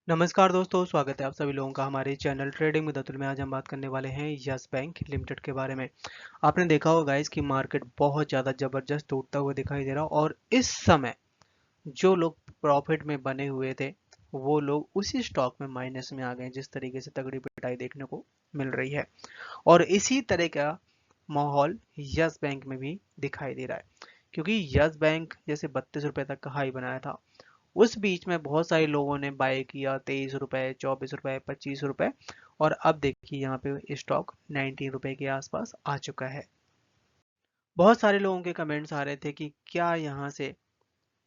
नमस्कार दोस्तों, स्वागत है आप सभी लोगों का हमारे चैनल ट्रेडिंग विद अतुल में। आज हम बात करने वाले हैं यस बैंक लिमिटेड के बारे में। आपने देखा होगा गाइस कि मार्केट बहुत ज़्यादा ज़बरदस्त टूटता हुआ दिखाई दे रहा और इस समय जो लोग प्रॉफिट में बने हुए थे वो लोग उसी स्टॉक में माइनस में आ गए, जिस तरीके से तगड़ी पिटाई देखने को मिल रही है। और इसी तरह का माहौल यस बैंक में भी दिखाई दे रहा है, क्योंकि यस बैंक जैसे 32 रुपए तक का हाई बनाया था, उस बीच में बहुत सारे लोगों ने बाय किया 23 रुपए, 24 रुपए, 25 रुपए, और अब देखिए यहाँ पे स्टॉक 19 रुपए के आसपास आ चुका है। बहुत सारे लोगों के कमेंट्स आ रहे थे कि क्या यहाँ से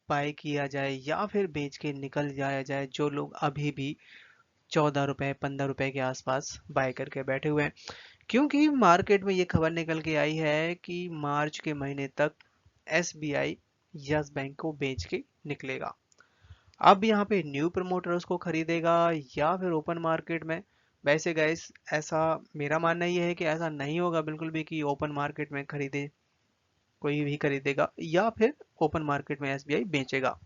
बाय किया जाए या फिर बेच के निकल जाया जाए, जो लोग अभी भी 14 रुपए, 15 रुपए के आसपास बाय करके बैठे हुए हैं। क्योंकि मार्केट में ये खबर निकल के आई है कि मार्च के महीने तक एसबीआई यस बैंक को बेच के निकलेगा। अब यहाँ पे न्यू प्रमोटर उसको खरीदेगा या फिर ओपन मार्केट में। वैसे गाइस, ऐसा मेरा मानना ये है कि ऐसा नहीं होगा बिल्कुल भी कि ओपन मार्केट में खरीदे कोई भी खरीदेगा या फिर ओपन मार्केट में एसबीआई बेचेगा।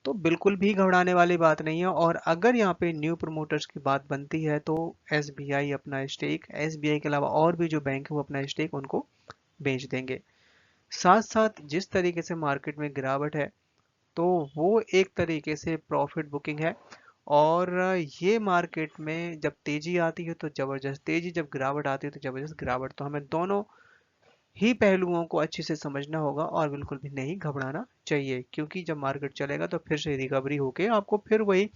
तो बिल्कुल भी घबराने वाली बात नहीं है। और अगर यहाँ पे न्यू प्रमोटर्स की बात बनती है तो एसबीआई अपना स्टेक, एसबीआई के अलावा और भी जो बैंक है वो अपना स्टेक उनको बेच देंगे। साथ साथ जिस तरीके से मार्केट में गिरावट है, तो वो एक तरीके से प्रॉफिट बुकिंग है। और ये मार्केट में जब तेजी आती है तो जबरदस्त तेजी, जब गिरावट आती है तो जबरदस्त गिरावट। तो हमें दोनों ही पहलुओं को अच्छे से समझना होगा और बिल्कुल भी नहीं घबराना चाहिए, क्योंकि जब मार्केट चलेगा तो फिर से रिकवरी होके आपको फिर वही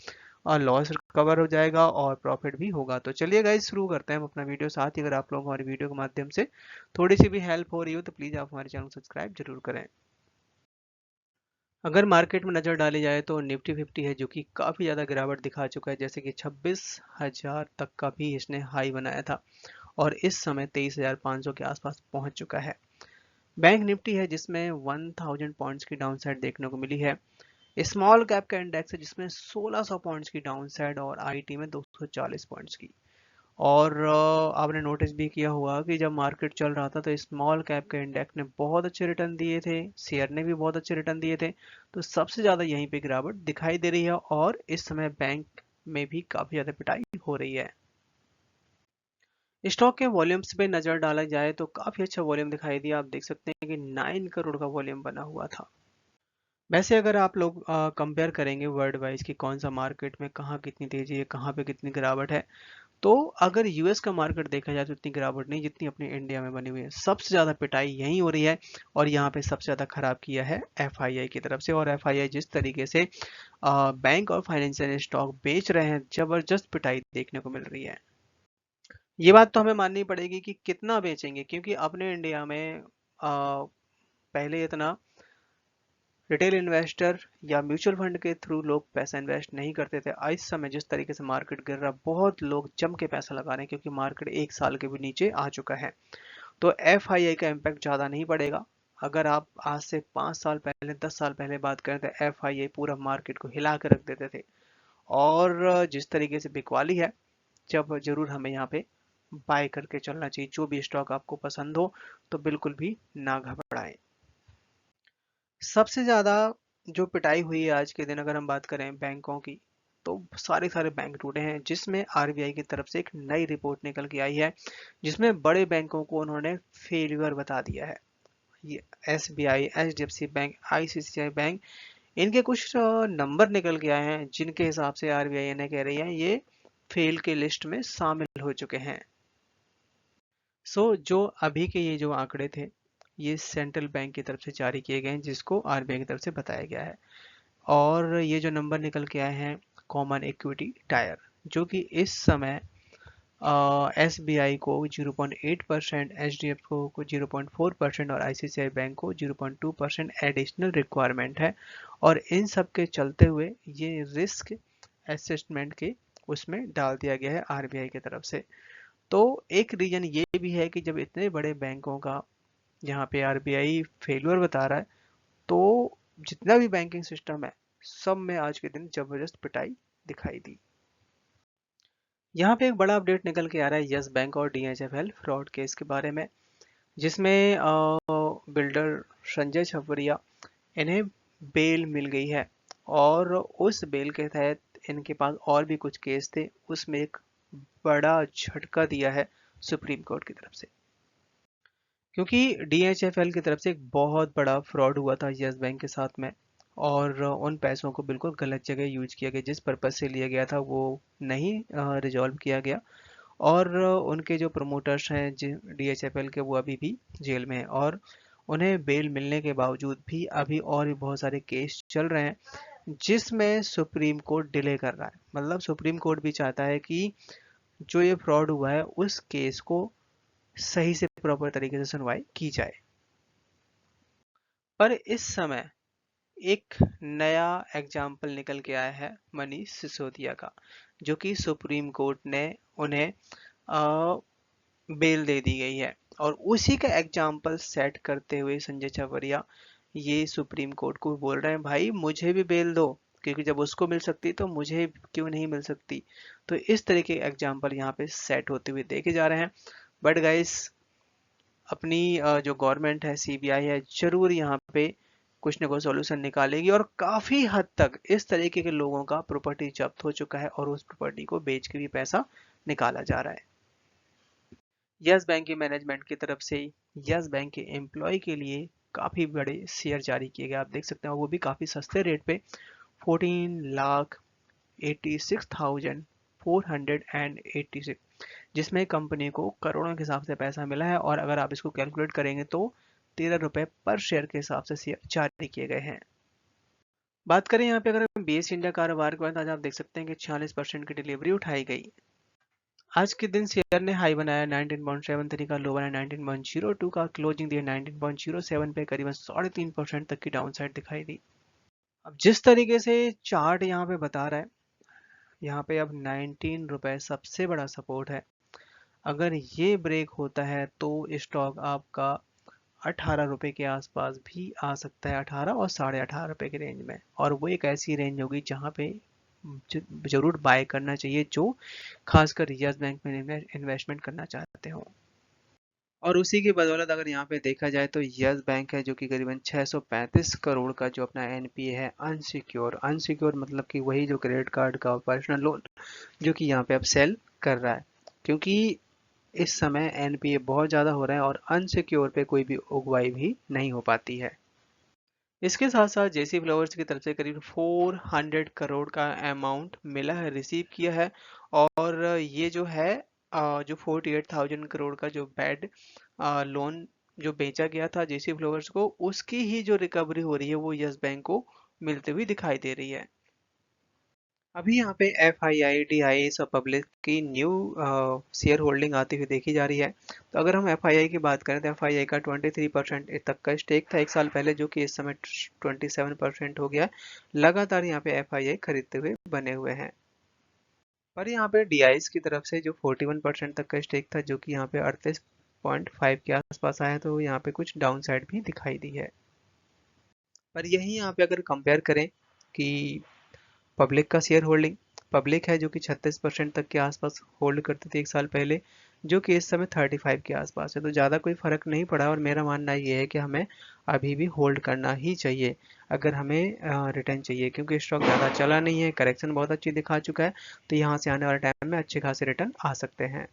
लॉस रिकवर हो जाएगा और प्रॉफिट भी होगा। तो चलिए गाइस, शुरू करते हैं हम अपना वीडियो। साथ ही अगर आप लोग हमारी वीडियो के माध्यम से थोड़ी सी भी हेल्प हो रही हो तो प्लीज़ आप हमारे चैनल को सब्सक्राइब जरूर करें। अगर मार्केट में नज़र डाली जाए तो निफ्टी 50 है जो कि काफ़ी ज़्यादा गिरावट दिखा चुका है, जैसे कि 26,000 तक का भी इसने हाई बनाया था और इस समय 23,500 के आसपास पहुंच चुका है। बैंक निफ्टी है जिसमें 1000 पॉइंट्स की डाउन साइड देखने को मिली है। स्मॉल कैप का इंडेक्स है जिसमें 1600 पॉइंट्स की डाउन साइड और आईटी में 240 पॉइंट्स की। और आपने नोटिस भी किया होगा कि जब मार्केट चल रहा था तो स्मॉल कैप के इंडेक्स ने बहुत अच्छे रिटर्न दिए थे, शेयर ने भी बहुत अच्छे रिटर्न दिए थे। तो सबसे ज़्यादा यहीं पे गिरावट दिखाई दे रही है और इस समय बैंक में भी काफ़ी ज़्यादा पिटाई हो रही है। स्टॉक के वॉल्यूम्स पे नज़र डाला जाए तो काफ़ी अच्छा वॉल्यूम दिखाई दिया। आप देख सकते हैं कि 9 करोड़ का वॉल्यूम बना हुआ था। वैसे अगर आप लोग कंपेयर करेंगे वर्ल्ड वाइज कि कौन सा मार्केट में कहाँ कितनी तेजी है, कहाँ पे कितनी गिरावट है, तो अगर यूएस का मार्केट देखा जाए तो इतनी गिरावट नहीं जितनी अपनी इंडिया में बनी हुई है। सबसे ज़्यादा पिटाई यहीं हो रही है और यहाँ पे सबसे ज़्यादा खराब किया है एफआईआई की तरफ से। और एफआईआई जिस तरीके से बैंक और फाइनेंशियल स्टॉक बेच रहे हैं, जबरदस्त पिटाई देखने को मिल रही है। ये बात तो हमें माननी पड़ेगी कि कितना बेचेंगे, क्योंकि अपने इंडिया में पहले इतना रिटेल इन्वेस्टर या म्यूचुअल फंड के थ्रू लोग पैसा इन्वेस्ट नहीं करते थे। इस समय जिस तरीके से मार्केट गिर रहा है, बहुत लोग जम के पैसा लगा रहे हैं, क्योंकि मार्केट एक साल के भी नीचे आ चुका है। तो एफआईआई का इम्पैक्ट ज़्यादा नहीं पड़ेगा। अगर आप आज से 5 साल पहले, 10 साल पहले बात करें तो एफआईआई पूरा मार्केट को हिला कर रख देते थे। और जिस तरीके से बिकवाली है, जब जरूर हमें यहाँ पे बाय करके चलना चाहिए। जो भी स्टॉक आपको पसंद हो तो बिल्कुल भी ना घबराएं। सबसे ज़्यादा जो पिटाई हुई है आज के दिन, अगर हम बात करें बैंकों की, तो सारे सारे बैंक टूटे हैं, जिसमें आरबीआई की तरफ से एक नई रिपोर्ट निकल के आई है जिसमें बड़े बैंकों को उन्होंने फेलियर बता दिया है। ये SBI, HDFC bank, ICICI bank, इनके कुछ नंबर निकल के आए हैं जिनके हिसाब से आरबीआई ने कह रही है ये फेल के लिस्ट में शामिल हो चुके हैं। जो अभी के ये जो आंकड़े थे, ये सेंट्रल बैंक की तरफ से जारी किए गए हैं, जिसको आरबीआई की तरफ से बताया गया है। और ये जो नंबर निकल के आए हैं कॉमन इक्विटी टायर, जो कि इस समय एस बी आई को 0.8%, एच डी एफ को 0.4% और आईसीआईसीआई बैंक को 0.2% एडिशनल रिक्वायरमेंट है। और इन सब के चलते हुए ये रिस्क असेसमेंट के उसमें डाल दिया गया है आरबीआई की तरफ से। तो एक रीजन ये भी है कि जब इतने बड़े बैंकों का यहाँ पे आरबीआई फेल्योर बता रहा है, तो जितना भी बैंकिंग सिस्टम है सब में आज के दिन जबरदस्त पिटाई दिखाई दी। यहाँ पे एक बड़ा अपडेट निकल के आ रहा है यस बैंक और डीएचएफएल फ्रॉड केस के बारे में, जिसमें बिल्डर संजय छपरिया, इन्हें बेल मिल गई है। और उस बेल के तहत इनके पास और भी कुछ केस थे, उसमें एक बड़ा झटका दिया है सुप्रीम कोर्ट की तरफ से, क्योंकि डीएचएफएल की तरफ से एक बहुत बड़ा फ्रॉड हुआ था यस बैंक के साथ में, और उन पैसों को बिल्कुल गलत जगह यूज किया गया, जिस पर्पज से लिया गया था वो नहीं रिजॉल्व किया गया। और उनके जो प्रमोटर्स हैं डीएचएफएल के, वो अभी भी जेल में हैं, और उन्हें बेल मिलने के बावजूद भी अभी और भी बहुत सारे केस चल रहे हैं, जिसमें सुप्रीम कोर्ट डिले कर रहा है। मतलब सुप्रीम कोर्ट भी चाहता है कि जो ये फ्रॉड हुआ है उस केस को सही से प्रॉपर तरीके से सुनवाई की जाए। पर इस समय एक नया एग्जाम्पल निकल के आया है मनीष सिसोदिया का, जो कि सुप्रीम कोर्ट ने उन्हें बेल दे दी गई है, और उसी का एग्जाम्पल सेट करते हुए संजय छबरिया ये सुप्रीम कोर्ट को बोल रहे हैं, भाई मुझे भी बेल दो, क्योंकि जब उसको मिल सकती तो मुझे क्यों नहीं मिल सकती। तो इस तरीके के एग्जाम्पल यहाँ पे सेट होते हुए देखे जा रहे हैं। बट गाइस, अपनी जो गवर्नमेंट है, सीबीआई है, जरूर यहाँ पे कुछ न कुछ सॉल्यूशन निकालेगी, और काफी हद तक इस तरीके के लोगों का प्रॉपर्टी जब्त हो चुका है और उस प्रॉपर्टी को बेच के भी पैसा निकाला जा रहा है। यस बैंक की मैनेजमेंट की तरफ से यस बैंक के एम्प्लॉय के लिए काफी बड़े शेयर जारी किए गए, आप देख सकते हैं, वो भी काफी सस्ते रेट पे 14,86,486, जिसमें कंपनी को करोड़ों के हिसाब से पैसा मिला है, और अगर आप इसको कैलकुलेट करेंगे तो 13 रुपए पर शेयर के हिसाब से शेयर जारी किए गए हैं। बात करें यहाँ पे अगर बेस इंडिया कारोबार के बाद, आज आप देख सकते हैं कि 46% की डिलीवरी उठाई गई। आज के दिन शेयर ने हाई बनाया 19.73 का, लो बनाया 19.02 का, क्लोजिंग दिया 19.07 पे, करीबन 3.5% तक की डाउनसाइड दिखाई दी। अब जिस तरीके से चार्ट यहाँ पे बता रहा है, यहाँ पे अब 19 रुपए सबसे बड़ा सपोर्ट है। अगर ये ब्रेक होता है तो स्टॉक आपका 18 रुपए के आसपास भी आ सकता है, 18 और 18.5 रुपए के रेंज में, और वो एक ऐसी रेंज होगी जहाँ पे जरूर बाय करना चाहिए जो खासकर यस बैंक में इन्वेस्टमेंट करना चाहते हो। और उसी की बदौलत अगर यहाँ पे देखा जाए तो यस बैंक है जो कि करीबन 635 करोड़ का जो अपना एनपीए है, अनसिक्योर अनसिक्योर मतलब कि वही जो क्रेडिट कार्ड का पर्सनल लोन, जो कि यहाँ पे अब सेल कर रहा है, क्योंकि इस समय एनपीए बहुत ज़्यादा हो रहा है और अनसिक्योर पे कोई भी उगवाई भी नहीं हो पाती है। इसके साथ साथ जेसी फ्लावर्स की तरफ से करीब 400 करोड़ का अमाउंट मिला है, रिसीव किया है, और ये जो है जो 48,000 करोड़ का जो बैड लोन जो बेचा गया था जेसी फ्लावर्स को, उसकी ही जो रिकवरी हो रही है वो यस बैंक को मिलते हुई दिखाई दे रही है। अभी यहाँ पे F I I D I सब पब्लिक की न्यू शेयर होल्डिंग आती हुई देखी जा रही है। तो अगर हम एफ आई आई की बात करें तो एफ आई आई का 23% तक का स्टेक था एक साल पहले, जो कि इस समय 27% हो गया। लगातार यहाँ पे एफ आई आई खरीदते हुए बने हुए हैं। पर यहाँ पे डी आईज की तरफ से जो 41% तक का स्टेक था, जो कि यहाँ पे 38.5 के आसपास आया, तो यहाँ पे कुछ डाउन साइड भी दिखाई दी है। पर यही यहाँ पे अगर कंपेयर करें कि पब्लिक का शेयर होल्डिंग, पब्लिक है जो कि 36% तक के आसपास होल्ड करती थी एक साल पहले, जो कि इस समय 35 के आसपास है, तो ज़्यादा कोई फर्क नहीं पड़ा। और मेरा मानना ये है कि हमें अभी भी होल्ड करना ही चाहिए अगर हमें रिटर्न चाहिए, क्योंकि स्टॉक ज़्यादा चला नहीं है, करेक्शन बहुत अच्छी दिखा चुका है, तो यहाँ से आने वाले टाइम में अच्छे खासे रिटर्न आ सकते हैं।